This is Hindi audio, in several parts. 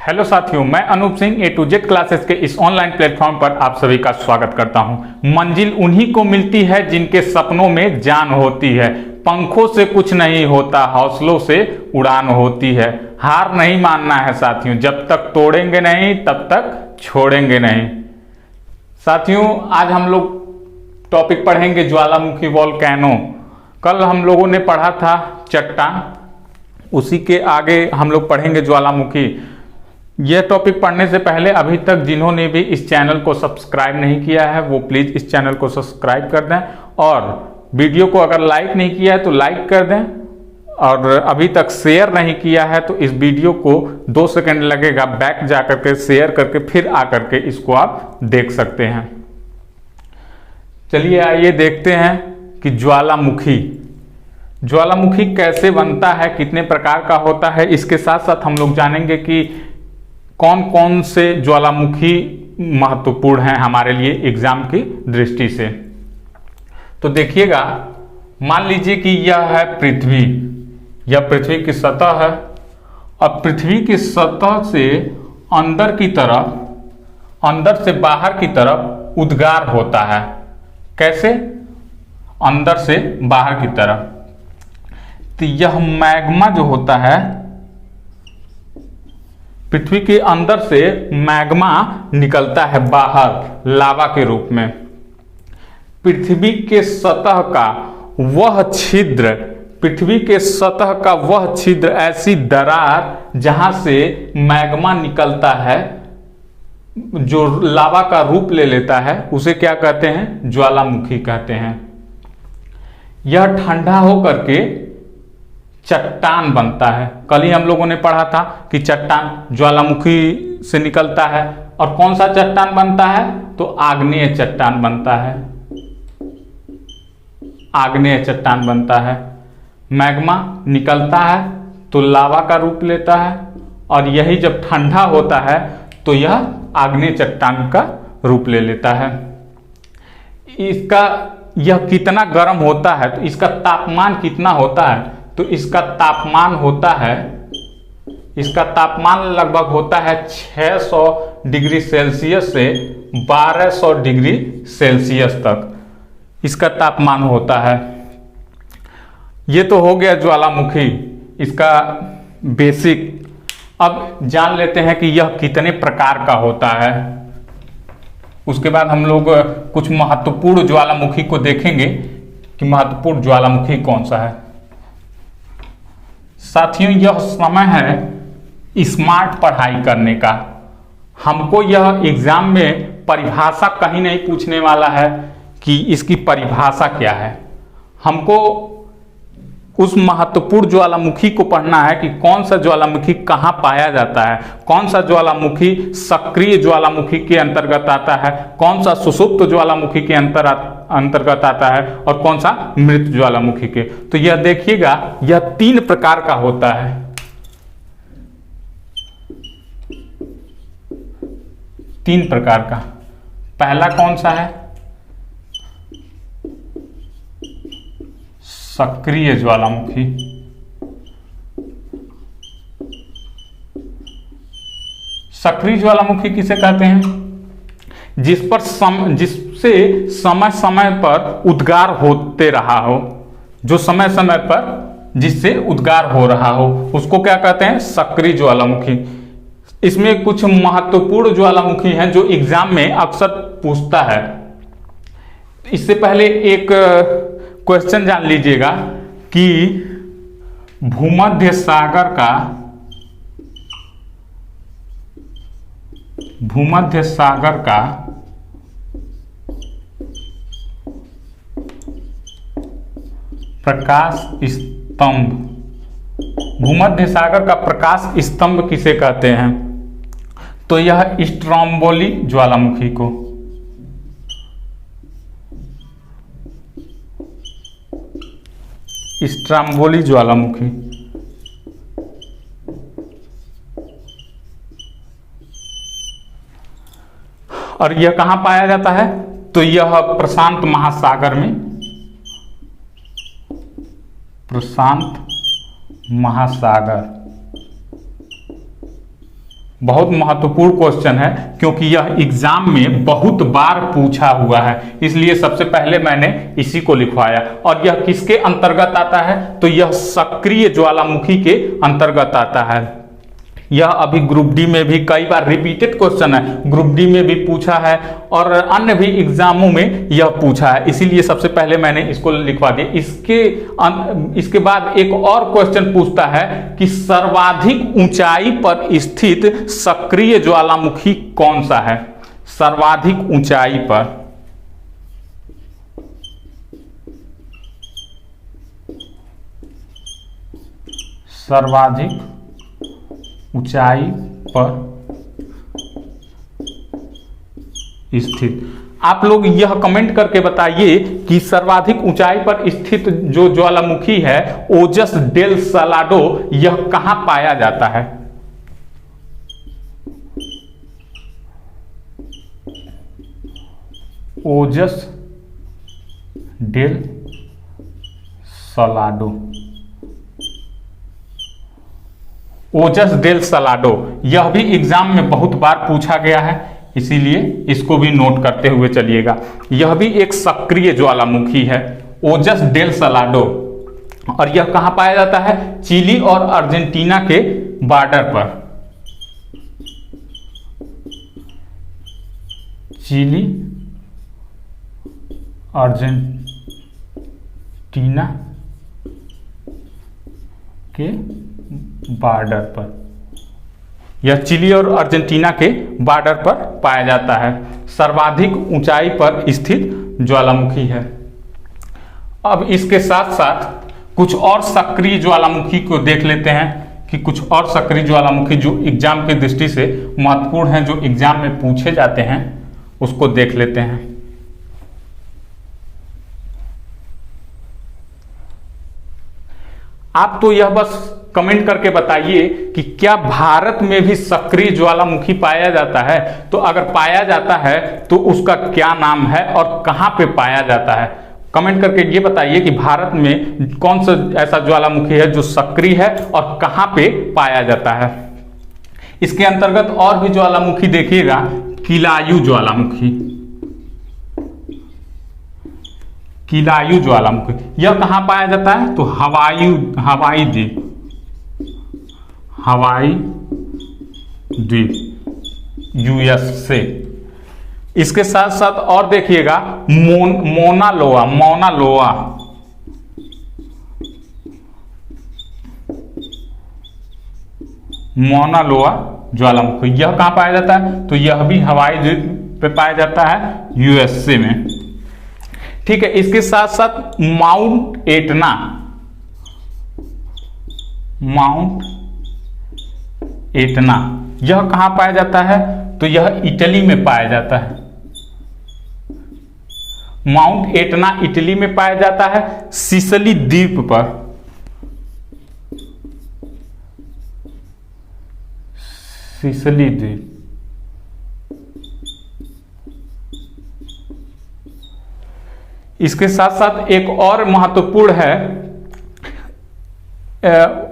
हेलो साथियों, मैं अनूप सिंह ए टू जेड क्लासेस के इस ऑनलाइन प्लेटफॉर्म पर आप सभी का स्वागत करता हूं। मंजिल उन्हीं को मिलती है जिनके सपनों में जान होती है। पंखों से कुछ नहीं होता, हौसलों से उड़ान होती है। हार नहीं मानना है साथियों, जब तक तोड़ेंगे नहीं तब तक छोड़ेंगे नहीं। साथियों, आज हम लोग टॉपिक पढ़ेंगे ज्वालामुखी वोल्केनो। कल हम लोगों ने पढ़ा था चट्टान, उसी के आगे हम लोग पढ़ेंगे ज्वालामुखी। यह टॉपिक पढ़ने से पहले अभी तक जिन्होंने भी इस चैनल को सब्सक्राइब नहीं किया है वो प्लीज़ इस चैनल को सब्सक्राइब कर दें, और वीडियो को अगर लाइक नहीं किया है तो लाइक कर दें, और अभी तक शेयर नहीं किया है तो इस वीडियो को 2 सेकंड लगेगा, बैक जा करके शेयर करके फिर आकर के इसको आप देख सकते हैं। चलिए आइए देखते हैं कि ज्वालामुखी कैसे बनता है, कितने प्रकार का होता है। इसके साथ साथ हम लोग जानेंगे कि कौन कौन से ज्वालामुखी महत्वपूर्ण हैं हमारे लिए एग्जाम की दृष्टि से। तो देखिएगा, मान लीजिए कि यह है पृथ्वी, यह पृथ्वी की सतह है, और पृथ्वी की सतह से अंदर की तरफ, अंदर से बाहर की तरफ उद्गार होता है। कैसे? अंदर से बाहर की तरफ। तो यह मैग्मा जो होता है, पृथ्वी के अंदर से मैग्मा निकलता है बाहर लावा के रूप में। पृथ्वी के सतह का वह छिद्र, पृथ्वी के सतह का वह छिद्र, ऐसी दरार जहां से मैग्मा निकलता है, जो लावा का रूप ले लेता है, उसे क्या कहते हैं? ज्वालामुखी कहते हैं। यह ठंडा होकर के चट्टान बनता है। कल ही हम लोगों ने पढ़ा था कि चट्टान ज्वालामुखी से निकलता है, और कौन सा चट्टान बनता है? तो आग्नेय चट्टान बनता है। आग्नेय चट्टान बनता है। मैग्मा निकलता है तो लावा का रूप लेता है, और यही जब ठंडा होता है तो यह आग्नेय चट्टान का रूप ले लेता है। इसका यह कितना गर्म होता है, तो इसका तापमान कितना होता है? तो इसका तापमान होता है, इसका तापमान लगभग होता है 600 डिग्री सेल्सियस से 1200 डिग्री सेल्सियस तक इसका तापमान होता है। ये तो हो गया ज्वालामुखी, इसका बेसिक। अब जान लेते हैं कि यह कितने प्रकार का होता है। उसके बाद हम लोग कुछ महत्वपूर्ण ज्वालामुखी को देखेंगे कि महत्वपूर्ण ज्वालामुखी कौन सा है। साथियों, यह समय है स्मार्ट पढ़ाई करने का। हमको यह एग्जाम में परिभाषा कहीं नहीं पूछने वाला है कि इसकी परिभाषा क्या है। हमको उस महत्वपूर्ण ज्वालामुखी को पढ़ना है कि कौन सा ज्वालामुखी कहाँ पाया जाता है, कौन सा ज्वालामुखी सक्रिय ज्वालामुखी के अंतर्गत आता है, कौन सा सुषुप्त ज्वालामुखी के अंतर्गत आता है, और कौन सा मृत ज्वालामुखी के। तो यह देखिएगा, यह 3 प्रकार का होता है। तीन प्रकार का। पहला कौन सा है? सक्रिय ज्वालामुखी। सक्रिय ज्वालामुखी किसे कहते हैं? जिससे समय समय पर उद्गार होते रहा हो, जो समय समय पर जिससे उद्गार हो रहा हो, उसको क्या कहते हैं? सक्रिय ज्वालामुखी। इसमें कुछ महत्वपूर्ण ज्वालामुखी हैं जो एग्जाम में अक्सर पूछता है। इससे पहले एक क्वेश्चन जान लीजिएगा कि भूमध्य सागर का प्रकाश स्तंभ, भूमध्य सागर का प्रकाश स्तंभ किसे कहते हैं? तो यह स्ट्रोम्बोली ज्वालामुखी को। स्ट्रोम्बोली ज्वालामुखी। और यह कहां पाया जाता है? तो यह प्रशांत महासागर में, प्रशांत महासागर बहुत महत्वपूर्ण क्वेश्चन है, क्योंकि यह एग्जाम में बहुत बार पूछा हुआ है, इसलिए सबसे पहले मैंने इसी को लिखवाया। और यह किसके अंतर्गत आता है? तो यह सक्रिय ज्वालामुखी के अंतर्गत आता है। यह अभी ग्रुप डी में भी कई बार रिपीटेड क्वेश्चन है, ग्रुप डी में भी पूछा है और अन्य भी एग्जामों में यह पूछा है, इसीलिए सबसे पहले मैंने इसको लिखवा दिया। इसके बाद एक और क्वेश्चन पूछता है कि सर्वाधिक ऊंचाई पर स्थित सक्रिय ज्वालामुखी कौन सा है? सर्वाधिक ऊंचाई पर, सर्वाधिक ऊंचाई पर स्थित। आप लोग यह कमेंट करके बताइए कि सर्वाधिक ऊंचाई पर स्थित जो ज्वालामुखी है ओजस डेल सलाडो, यह कहां पाया जाता है? ओजस डेल सलाडो, ओजस डेल सलाडो, यह भी एग्जाम में बहुत बार पूछा गया है, इसीलिए इसको भी नोट करते हुए चलिएगा। यह भी एक सक्रिय ज्वालामुखी है, ओजस डेल सलाडो, और यह कहां पाया जाता है? चिली और अर्जेंटीना के बॉर्डर पर। चिली, अर्जेंटीना के बॉर्डर पर, यह चिली और अर्जेंटीना के बॉर्डर पर पाया जाता है। सर्वाधिक ऊंचाई पर स्थित ज्वालामुखी है। अब इसके साथ साथ कुछ और सक्रिय ज्वालामुखी को देख लेते हैं कि कुछ और सक्रिय ज्वालामुखी जो एग्जाम की दृष्टि से महत्वपूर्ण हैं, जो एग्जाम में पूछे जाते हैं, उसको देख लेते हैं। आप तो यह बस कमेंट करके बताइए कि क्या भारत में भी सक्रिय ज्वालामुखी पाया जाता है? तो अगर पाया जाता है तो उसका क्या नाम है और कहां पे पाया जाता है? कमेंट करके ये बताइए कि भारत में कौन सा ऐसा ज्वालामुखी है जो सक्रिय है और कहां पे पाया जाता है। इसके अंतर्गत और भी ज्वालामुखी देखिएगा, किलायु ज्वालामुखी, किलायु ज्वालामुखी, यह कहां पाया जाता है? तो हवाई द्वीप, यूएस से। इसके साथ साथ और देखिएगा मौना लोआ ज्वालामुखी, यह कहां पाया जाता है? तो यह भी हवाई द्वीप पे पाया जाता है, यूएसए में। ठीक है, इसके साथ साथ माउंट एटना, यह कहां पाया जाता है? तो यह इटली में पाया जाता है। माउंट एटना इटली में पाया जाता है, सिसिली द्वीप पर। सिसिली द्वीप। इसके साथ साथ एक और महत्वपूर्ण है,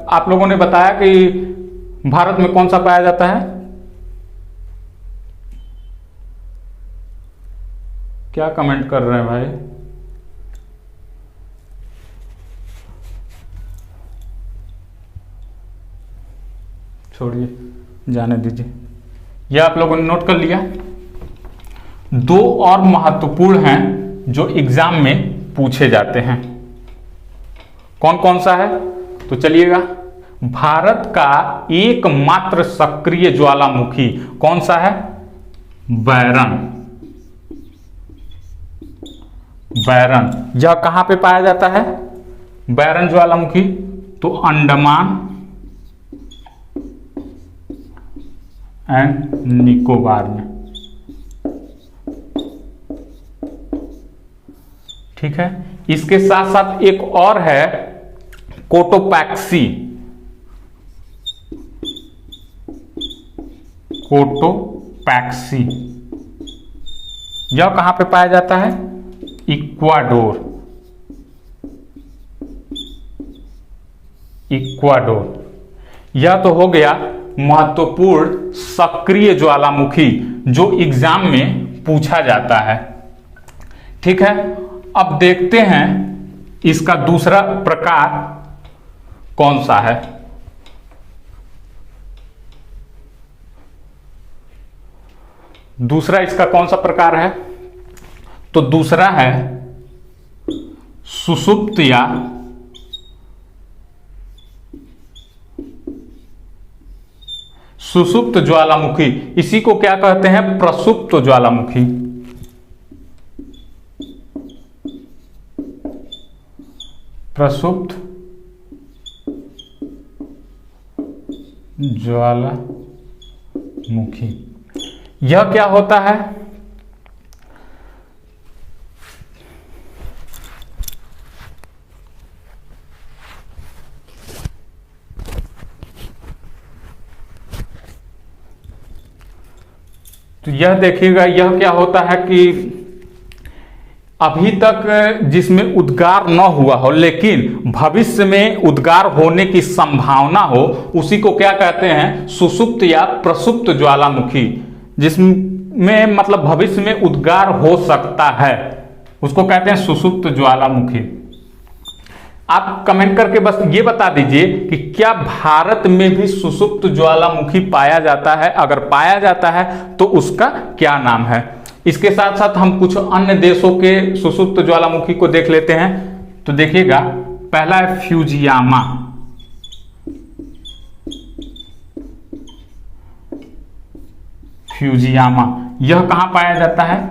आप लोगों ने बताया कि भारत में कौन सा पाया जाता है? क्या कमेंट कर रहे हैं भाई? छोड़िए, जाने दीजिए, यह आप लोगों ने नोट कर लिया। दो और महत्वपूर्ण हैं जो एग्जाम में पूछे जाते हैं, कौन कौन सा है? तो चलिएगा, भारत का एकमात्र सक्रिय ज्वालामुखी कौन सा है? बैरन, यह कहां पे पाया जाता है? बैरन ज्वालामुखी, तो अंडमान एंड निकोबार में। ठीक है, इसके साथ साथ एक और है कोटोपैक्सी, यह कहां पे पाया जाता है? इक्वाडोर। यह तो हो गया महत्वपूर्ण सक्रिय ज्वालामुखी जो एग्जाम में पूछा जाता है। ठीक है, अब देखते हैं इसका दूसरा प्रकार कौन सा है। दूसरा इसका कौन सा प्रकार है? तो दूसरा है सुषुप्त या सुषुप्त ज्वालामुखी। इसी को क्या कहते हैं? प्रसुप्त ज्वालामुखी। प्रसुप्त ज्वालामुखी। यह क्या होता है? तो यह देखिएगा, यह क्या होता है कि अभी तक जिसमें उद्गार न हुआ हो लेकिन भविष्य में उद्गार होने की संभावना हो, उसी को क्या कहते हैं? सुषुप्त या प्रसुप्त ज्वालामुखी। जिसमें मतलब भविष्य में उद्गार हो सकता है, उसको कहते हैं सुषुप्त ज्वालामुखी। आप कमेंट करके बस ये बता दीजिए कि क्या भारत में भी सुषुप्त ज्वालामुखी पाया जाता है? अगर पाया जाता है तो उसका क्या नाम है? इसके साथ साथ हम कुछ अन्य देशों के सुषुप्त ज्वालामुखी को देख लेते हैं। तो देखिएगा, पहला है फ्यूजियामा। फ्यूजियामा यह कहां पाया जाता है?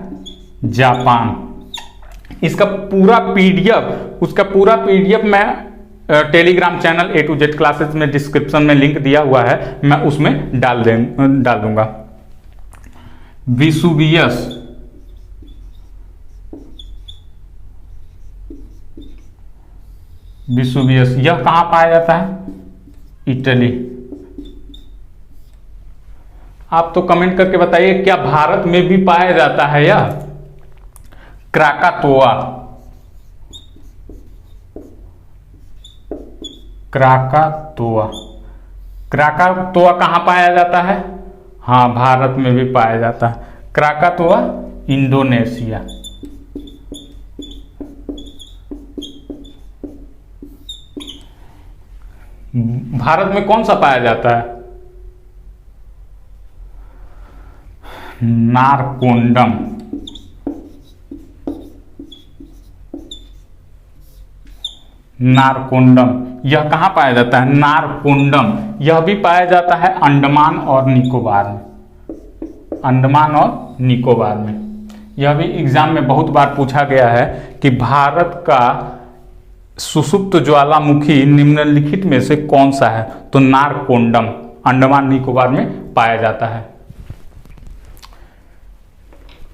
जापान। इसका पूरा पीडीएफ मैं Telegram channel A to Z classes में डिस्क्रिप्शन में लिंक दिया हुआ है, मैं उसमें डाल दूंगा। विसुवियस यह कहां पाया जाता है? इटली। आप तो कमेंट करके बताइए, क्या भारत में भी पाया जाता है यह? क्राकातोआ। क्राकातोआ कहां पाया जाता है? हाँ, भारत में भी पाया जाता है। क्राकातोआ इंडोनेशिया। भारत में कौन सा पाया जाता है? नारकोंडम। नारकोंडम यह कहां पाया जाता है? नारकोंडम यह भी पाया जाता है अंडमान और निकोबार में। अंडमान और निकोबार में यह भी एग्जाम में बहुत बार पूछा गया है कि भारत का सुषुप्त ज्वालामुखी निम्नलिखित में से कौन सा है? तो नारकोंडम अंडमान निकोबार में पाया जाता है।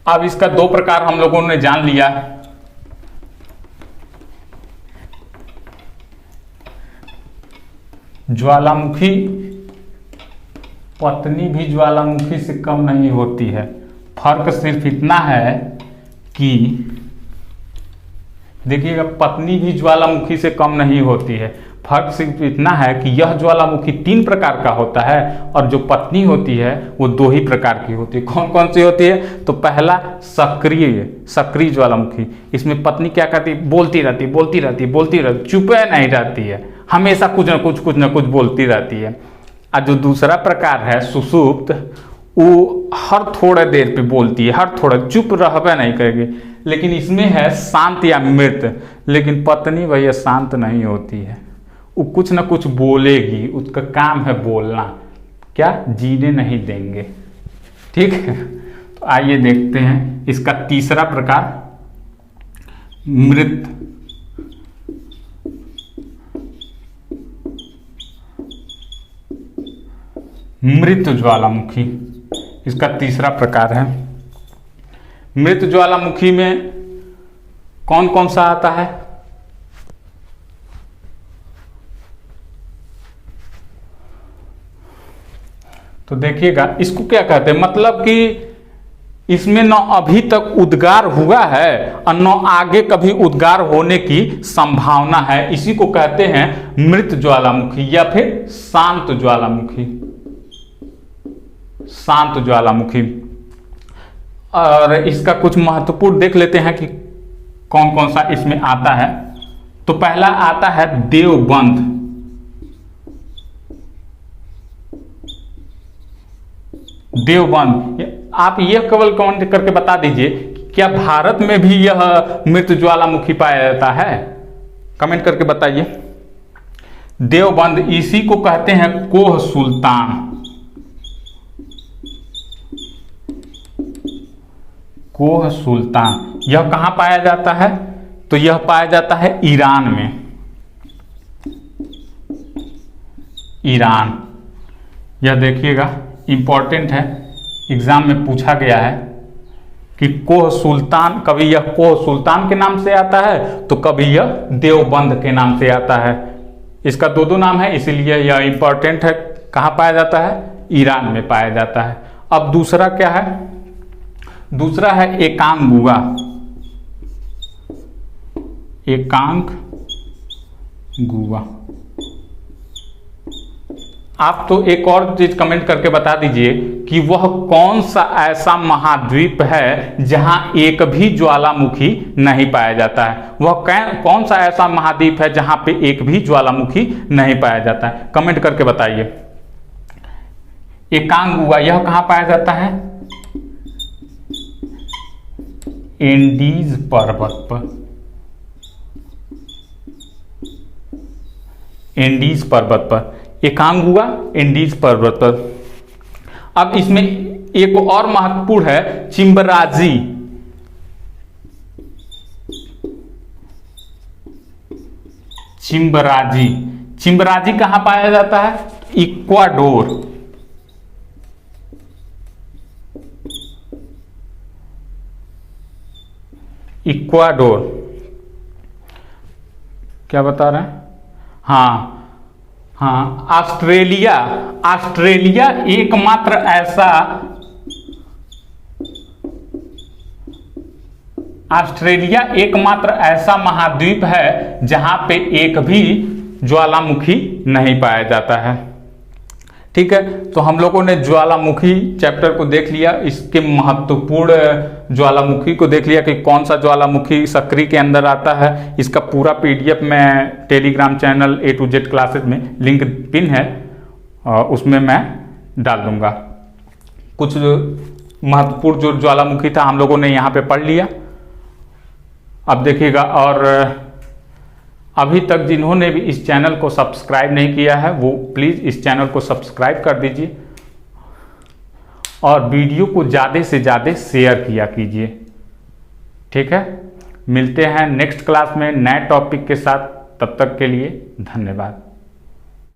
अब इसका दो प्रकार हम लोगों ने जान लिया। ज्वालामुखी पत्नी भी ज्वालामुखी से कम नहीं होती है। फर्क सिर्फ इतना है कि देखिएगा, पत्नी भी ज्वालामुखी से कम नहीं होती है। फर्क सिर्फ इतना है कि यह ज्वालामुखी 3 प्रकार का होता है और जो पत्नी होती है वो 2 ही प्रकार की होती है। कौन कौन सी होती है? तो पहला सक्रिय ज्वालामुखी। इसमें पत्नी क्या करती है? बोलती रहती, चुप नहीं रहती है, हमेशा कुछ न कुछ बोलती रहती है। और जो दूसरा प्रकार है सुषुप्त, वो हर थोड़े देर पे बोलती है, हर थोड़ा चुप रहबे नहीं करेगी। लेकिन इसमें है शांत या मृत। लेकिन पत्नी भैया शांत नहीं होती है, वो कुछ न कुछ बोलेगी, उसका काम है बोलना। क्या? जीने नहीं देंगे। ठीक है, तो आइए देखते हैं इसका तीसरा प्रकार, मृत ज्वालामुखी। इसका तीसरा प्रकार है। मृत ज्वालामुखी में कौन कौन सा आता है? तो देखिएगा, इसको क्या कहते हैं? मतलब कि इसमें न अभी तक उद्गार हुआ है और न आगे कभी उद्गार होने की संभावना है। इसी को कहते हैं मृत ज्वालामुखी या फिर शांत ज्वालामुखी। शांत ज्वालामुखी। और इसका कुछ महत्वपूर्ण देख लेते हैं कि कौन कौन सा इसमें आता है। तो पहला आता है देवबंद। देवबंद, आप यह केवल कमेंट करके बता दीजिए क्या भारत में भी यह मृत ज्वालामुखी पाया जाता है, कमेंट करके बताइए। देवबंद, इसी को कहते हैं कोह सुल्तान। कोह सुल्तान यह कहां पाया जाता है? तो यह पाया जाता है ईरान में। ईरान, यह देखिएगा इंपॉर्टेंट है, एग्जाम में पूछा गया है कि कोह सुल्तान, कभी यह कोह सुल्तान के नाम से आता है तो कभी यह देवबंद के नाम से आता है। इसका दो नाम है, इसीलिए यह इंपॉर्टेंट है। कहाँ पाया जाता है? ईरान में पाया जाता है। अब दूसरा क्या है? दूसरा है एकांग गुआ। एकांग गुआ, आप तो एक और चीज कमेंट करके बता दीजिए कि वह कौन सा ऐसा महाद्वीप है जहां एक भी ज्वालामुखी नहीं पाया जाता है। वह कौन सा ऐसा महाद्वीप है जहां पे एक भी ज्वालामुखी नहीं पाया जाता है, कमेंट करके बताइए। एकांग गुआ यह कहां पाया जाता है? एंडीज पर्वत पर। एंडीज पर्वत पर एकांग गुआ, एंडीज पर्वत पर। अब इसमें एक और महत्वपूर्ण है चिम्बराजी। चिम्बराजी, चिम्बराजी कहां पाया जाता है? इक्वाडोर। इक्वाडोर, क्या बता रहे हैं? हाँ, ऑस्ट्रेलिया। ऑस्ट्रेलिया एकमात्र ऐसा, ऑस्ट्रेलिया एकमात्र ऐसा महाद्वीप है जहां पे एक भी ज्वालामुखी नहीं पाया जाता है। ठीक है, तो हम लोगों ने ज्वालामुखी चैप्टर को देख लिया, इसके महत्वपूर्ण ज्वालामुखी को देख लिया कि कौन सा ज्वालामुखी सक्रिय के अंदर आता है। इसका पूरा पीडीएफ मैं Telegram channel A to Z classes में लिंक पिन है, उसमें मैं डाल दूंगा। कुछ महत्वपूर्ण जो ज्वालामुखी था हम लोगों ने यहाँ पे पढ़ लिया। अब देखिएगा, और अभी तक जिन्होंने भी इस चैनल को सब्सक्राइब नहीं किया है वो प्लीज़ इस चैनल को सब्सक्राइब कर दीजिए और वीडियो को ज़्यादा से ज़्यादा शेयर किया कीजिए। ठीक है, मिलते हैं नेक्स्ट क्लास में नए टॉपिक के साथ, तब तक के लिए धन्यवाद।